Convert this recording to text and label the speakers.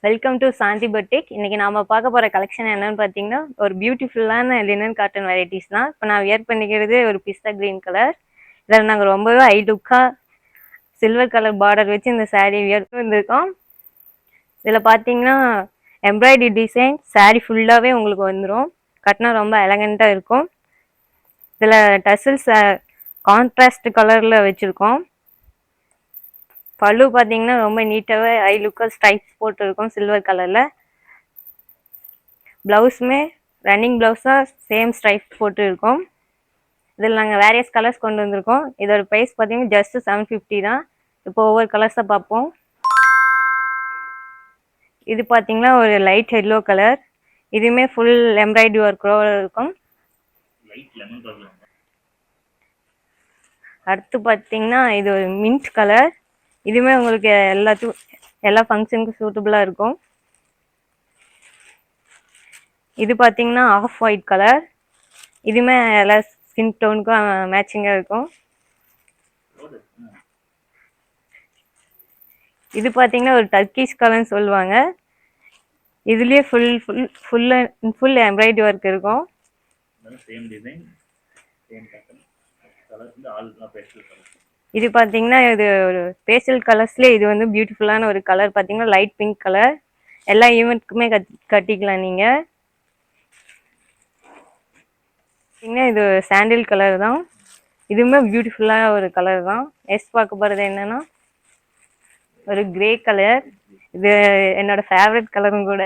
Speaker 1: Welcome to சாந்தி பட்டிக். இன்னைக்கு நாம பார்க்க போற கலெக்ஷன் என்னன்னு பார்த்தீங்கன்னா, ஒரு பியூட்டிஃபுல்லான லினன் காட்டன் வெரைட்டிஸ் தான். இப்போ நான் வியர் பண்ணிக்கிறது ஒரு பிஸ்தா கிரீன் கலர். இதில் நாங்கள் ரொம்பவே ஹை லுக்காக சில்வர் கலர் பார்டர் வச்சு இந்த சாரீ வியர் வந்திருக்கோம். இதில் பார்த்தீங்கன்னா எம்ப்ராய்டரி டிசைன் சாரீ ஃபுல்லாகவே உங்களுக்கு வந்துடும். கட்டினா ரொம்ப எலகண்ட்டாக இருக்கும். இதில் டசில்ஸ் கான்ட்ராஸ்ட் கலரில் வச்சுருக்கோம். பல்லு பார்த்தீங்கன்னா ரொம்ப நீட்டாகவே ஹை லுக்காக ஸ்ட்ரைப்ஸ் போட்டுருக்கோம் சில்வர் கலரில். ப்ளவுஸுமே ரன்னிங் ப்ளவுஸாக சேம் ஸ்ட்ரைப்ஸ் போட்டுருக்கோம். இதில் நாங்கள் வேரியஸ் கலர்ஸ் கொண்டு வந்திருக்கோம். இதோட ப்ரைஸ் பார்த்தீங்கன்னா ஜஸ்ட் 750 தான். இப்போ ஒவ்வொரு கலர்ஸை பார்ப்போம். இது பார்த்தீங்கன்னா ஒரு லைட் எல்லோ கலர். இதுவுமே ஃபுல் எம்ப்ராய்டரி ஒர்க்கோட இருக்கும். அடுத்து பார்த்தீங்கன்னா இது ஒரு மின்ட் கலர். இதுவுமே உங்களுக்கு எல்லா ஃபங்க்ஷனுக்கும் சூட்டபுளாக இருக்கும். இது பார்த்தீங்கன்னா ஆஃப் ஒயிட் கலர். இதுவுமே எல்லா ஸ்கின் டோனுக்கும் மேட்சிங்காக இருக்கும். இது பார்த்தீங்கன்னா ஒரு டர்க்கிஷ் கலர்னு சொல்லுவாங்க. இதுலேயே ஃபுல் எம்ப்ராய்டரி ஒர்க் இருக்கும். இது பார்த்தீங்கன்னா இது ஒரு பேஸ்டல் கலர்ஸ்லேயே இது வந்து பியூட்டிஃபுல்லான ஒரு கலர். பார்த்தீங்கன்னா லைட் பிங்க் கலர். எல்லா ஈவெண்ட்டுக்குமே கட்டிக்கலாம் நீங்கள். இது சாண்டில் கலர் தான். இதுவுமே பியூட்டிஃபுல்லான ஒரு கலர் தான். நெக்ஸ்ட் பார்க்க போகிறது என்னன்னா ஒரு கிரே கலர். இது என்னோட ஃபேவரட் கலரும் கூட.